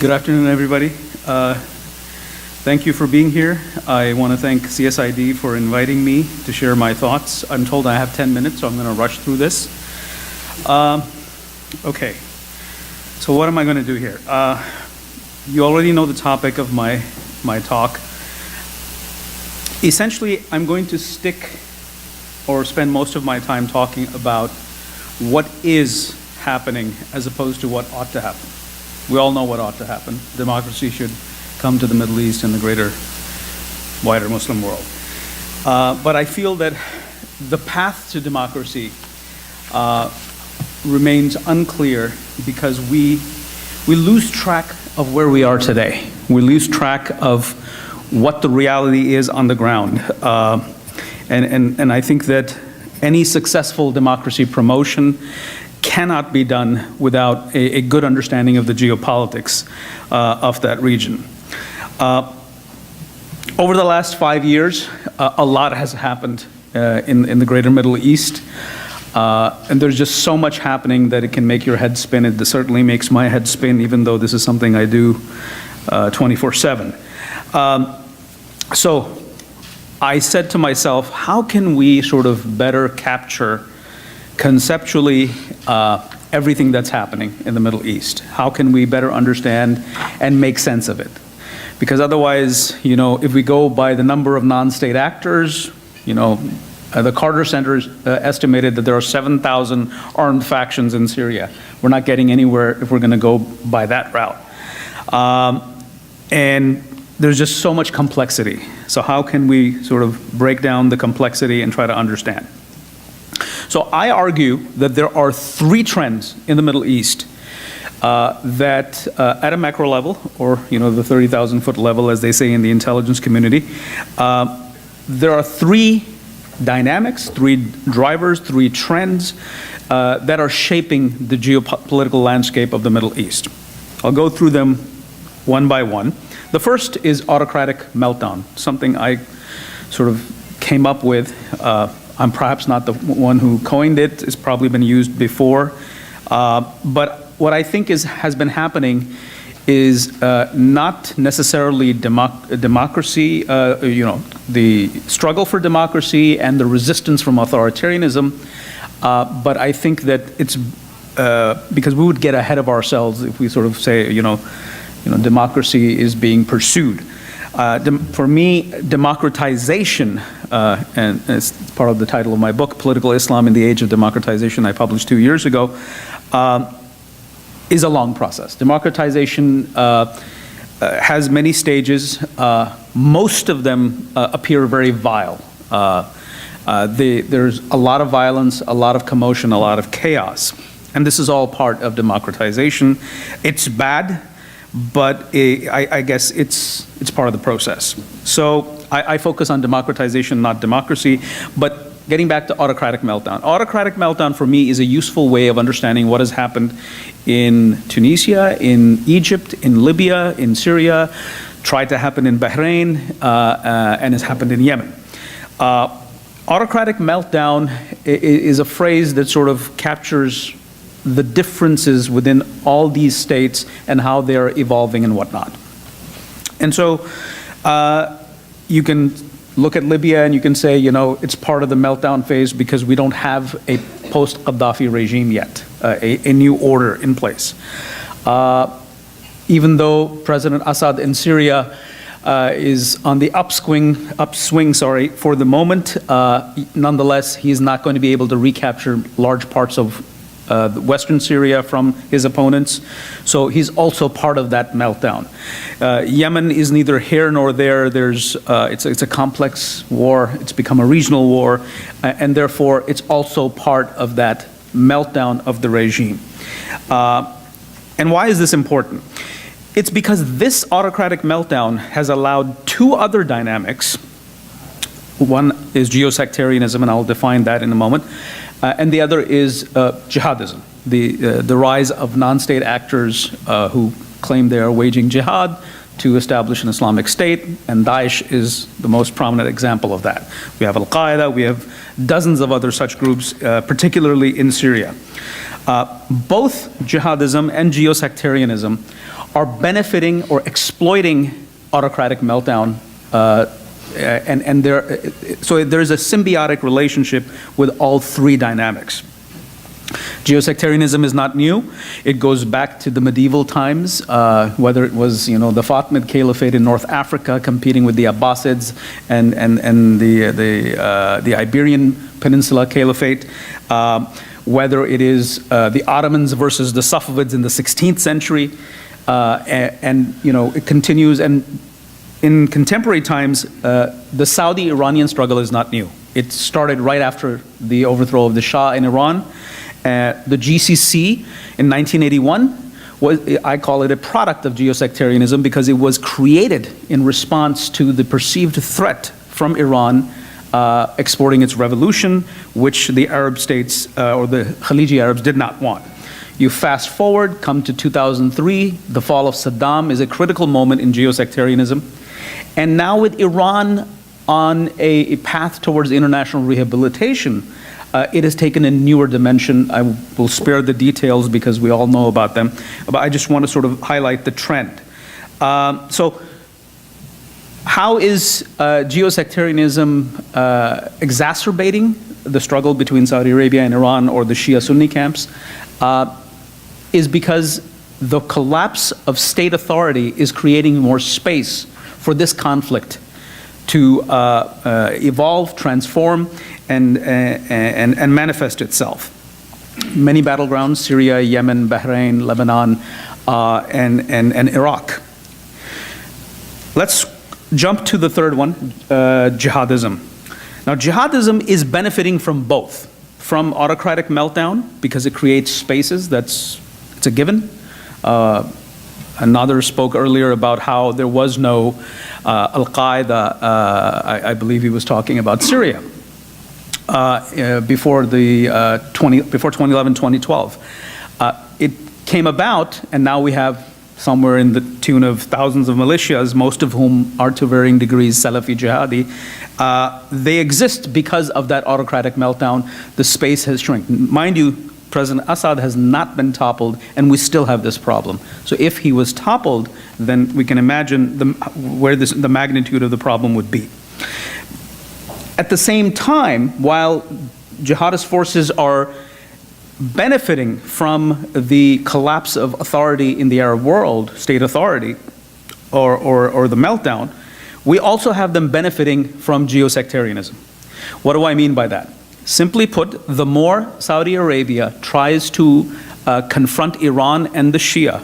Good afternoon, everybody. Thank you for being here. I want to thank CSID for inviting me to share my thoughts. I'm told I have 10 minutes, so I'm going to rush through this. Okay, so what am I going to do here? You already know the topic of my talk. Essentially, I'm going to stick or spend most of my time talking about what is happening as opposed to what ought to happen. We all know what ought to happen. Democracy should come to the Middle East and the greater, wider Muslim world. But I feel that the path to democracy remains unclear because we lose track of where we are today. We lose track of what the reality is on the ground. And I think that any successful democracy promotion cannot be done without a good understanding of the geopolitics of that region. Over the last 5 years, a lot has happened in the greater Middle East. And there's just so much happening that it can make your head spin. It certainly makes my head spin, even though this is something I do 24/7. So I said to myself, how can we sort of better capture conceptually everything that's happening in the Middle East? How can we better understand and make sense of it? Because otherwise, you know, if we go by the number of non-state actors, you know, the Carter Center estimated that there are 7,000 armed factions in Syria. We're not getting anywhere if we're going to go by that route. And there's just so much complexity. So how can we sort of break down the complexity and try to understand? So I argue that there are three trends in the Middle East that at a macro level, or you know, the 30,000-foot level, as they say in the intelligence community, there are three dynamics, three drivers, three trends that are shaping the geopolitical landscape of the Middle East. I'll go through them one by one. The first is autocratic meltdown, something I sort of came up with. I'm perhaps not the one who coined it. It's probably been used before. But what I think has been happening is not necessarily democracy, you know, the struggle for democracy and the resistance from authoritarianism, but I think that it's because we would get ahead of ourselves if we sort of say, you know, democracy is being pursued. For me, democratization, and it's part of the title of my book, Political Islam in the Age of Democratization, I published 2 years ago, is a long process. Democratization has many stages. Most of them appear very vile. There's a lot of violence, a lot of commotion, a lot of chaos. And this is all part of democratization. It's bad, but I guess it's part of the process. So I focus on democratization, not democracy, but getting back to autocratic meltdown. Autocratic meltdown for me is a useful way of understanding what has happened in Tunisia, in Egypt, in Libya, in Syria, tried to happen in Bahrain, and has happened in Yemen. Autocratic meltdown is a phrase that sort of captures the differences within all these states and how they're evolving and whatnot. And so you can look at Libya and you can say, you know, it's part of the meltdown phase because we don't have a post-Gaddafi regime yet, a new order in place. Even though President Assad in Syria is on the upswing, for the moment, nonetheless, he's not going to be able to recapture large parts of Western Syria from his opponents. So he's also part of that meltdown. Yemen is neither here nor there. It's a complex war. It's become a regional war. And therefore, it's also part of that meltdown of the regime. And why is this important? It's because this autocratic meltdown has allowed two other dynamics. One is Geo-sectarianism, and I'll define that in a moment. And the other is Jihadism, the rise of non-state actors who claim they are waging jihad to establish an Islamic State, and Daesh is the most prominent example of that. We have Al-Qaeda, we have dozens of other such groups, particularly in Syria. Both jihadism and Geo-sectarianism are benefiting or exploiting autocratic meltdown, so there's a symbiotic relationship with all three dynamics. Geo-sectarianism is not new. It goes back to the medieval times, whether it was, the Fatimid Caliphate in North Africa competing with the Abbasids and the Iberian Peninsula Caliphate, whether it is the Ottomans versus the Safavids in the 16th century, it continues. And in contemporary times, the Saudi-Iranian struggle is not new. It started right after the overthrow of the Shah in Iran. The GCC in 1981, I call it a product of geosectarianism because it was created in response to the perceived threat from Iran exporting its revolution, which the Arab states or the Khaliji Arabs did not want. You fast forward, come to 2003, the fall of Saddam is a critical moment in geosectarianism. And now with Iran on a path towards international rehabilitation, it has taken a newer dimension. I will spare the details because we all know about them, but I just want to sort of highlight the trend. So how is geosectarianism exacerbating the struggle between Saudi Arabia and Iran, or the Shia-Sunni camps? Is because the collapse of state authority is creating more space for this conflict to evolve, transform, and manifest itself. Many battlegrounds: Syria, Yemen, Bahrain, Lebanon, and Iraq. Let's jump to the third one, jihadism. Now, jihadism is benefiting from both. From autocratic meltdown, because it creates spaces, it's a given. Another spoke earlier about how there was no Al-Qaeda, I believe he was talking about Syria, before 2011, 2012. It came about, and now we have somewhere in the tune of thousands of militias, most of whom are to varying degrees Salafi jihadi. They exist because of that autocratic meltdown. The space has shrunk. Mind you, President Assad has not been toppled, and we still have this problem. So if he was toppled, then we can imagine where the magnitude of the problem would be. At the same time, while jihadist forces are benefiting from the collapse of authority in the Arab world, state authority, or the meltdown, we also have them benefiting from geosectarianism. What do I mean by that? Simply put, the more Saudi Arabia tries to confront Iran and the Shia,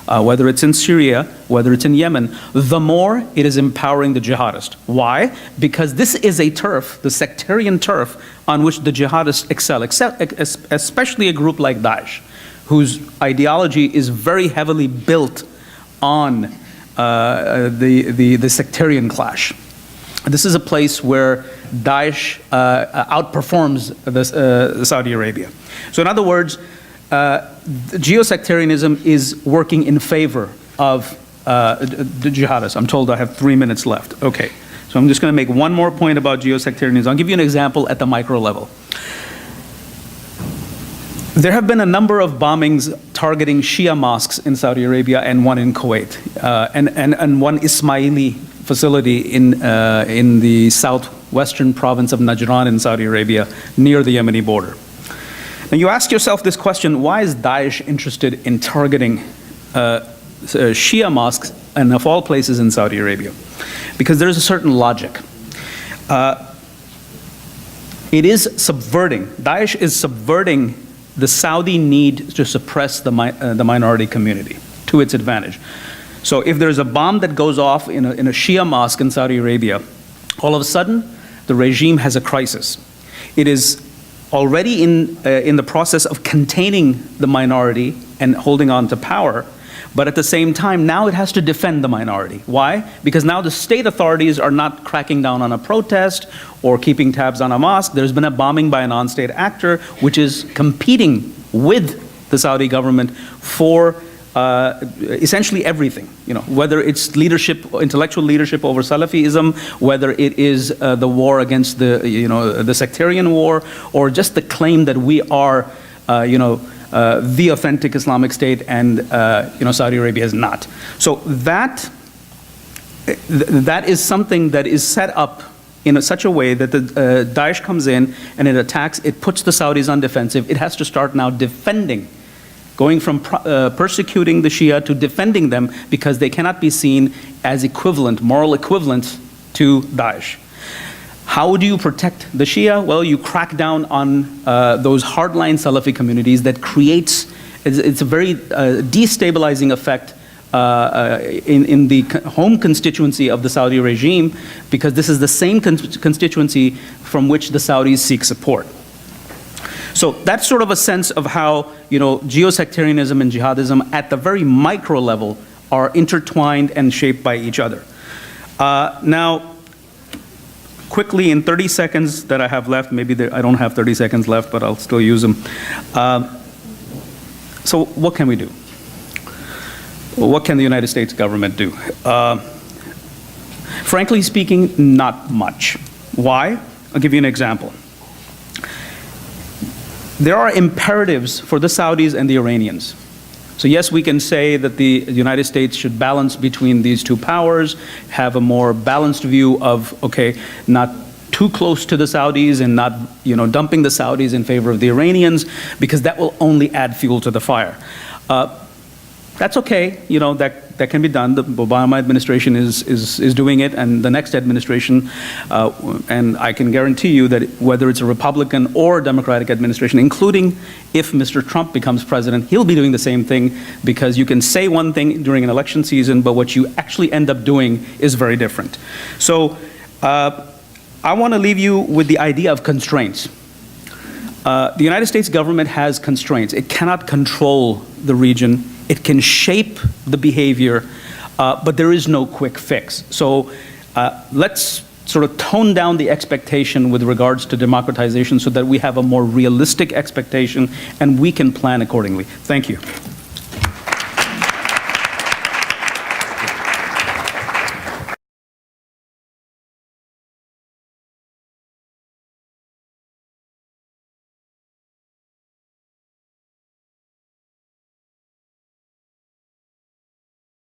whether it's in Syria, whether it's in Yemen, the more it is empowering the jihadist. Why? Because this is a turf, the sectarian turf, on which the jihadists excel, especially a group like Daesh, whose ideology is very heavily built on the sectarian clash. This is a place where Daesh outperforms Saudi Arabia. So in other words, geosectarianism is working in favor of the jihadists. I'm told I have 3 minutes left. Okay, so I'm just going to make one more point about geosectarianism. I'll give you an example at the micro level. There have been a number of bombings targeting Shia mosques in Saudi Arabia and one in Kuwait, and one Ismaili facility in the southwestern province of Najran in Saudi Arabia, near the Yemeni border. Now you ask yourself this question: why is Daesh interested in targeting Shia mosques, and of all places in Saudi Arabia? Because there's a certain logic. Daesh is subverting the Saudi need to suppress the minority community to its advantage. So if there's a bomb that goes off in a Shia mosque in Saudi Arabia, all of a sudden the regime has a crisis. It is already in the process of containing the minority and holding on to power, but at the same time now it has to defend the minority. Why? Because now the state authorities are not cracking down on a protest or keeping tabs on a mosque. There's been a bombing by a non-state actor which is competing with the Saudi government for essentially everything, whether it's leadership, intellectual leadership over Salafism, whether it is the war against the sectarian war, or just the claim that we are, the authentic Islamic State, and Saudi Arabia is not. So that is something that is set up in such a way that the Daesh comes in and it attacks, it puts the Saudis on defensive. It has to start now defending, going from persecuting the Shia to defending them, because they cannot be seen as equivalent, moral equivalent to Daesh. How do you protect the Shia? Well, you crack down on those hardline Salafi communities that creates, it's a very destabilizing effect in the home constituency of the Saudi regime, because this is the same constituency from which the Saudis seek support. So that's sort of a sense of how, geosectarianism and jihadism at the very micro level are intertwined and shaped by each other. Now, quickly, in 30 seconds that I have left, maybe I don't have 30 seconds left, but I'll still use them. So what can we do? What can the United States government do? Frankly speaking, not much. Why? I'll give you an example. There are imperatives for the Saudis and the Iranians. So yes, we can say that the United States should balance between these two powers, have a more balanced view of, okay, not too close to the Saudis and not, dumping the Saudis in favor of the Iranians, because that will only add fuel to the fire. That's okay, that can be done. The Obama administration is doing it, and the next administration, and I can guarantee you that whether it's a Republican or Democratic administration, including if Mr. Trump becomes president, he'll be doing the same thing, because you can say one thing during an election season, but what you actually end up doing is very different. So I want to leave you with the idea of constraints. The United States government has constraints. It cannot control the region. It can shape the behavior, but there is no quick fix. So let's sort of tone down the expectation with regards to democratization so that we have a more realistic expectation and we can plan accordingly. Thank you.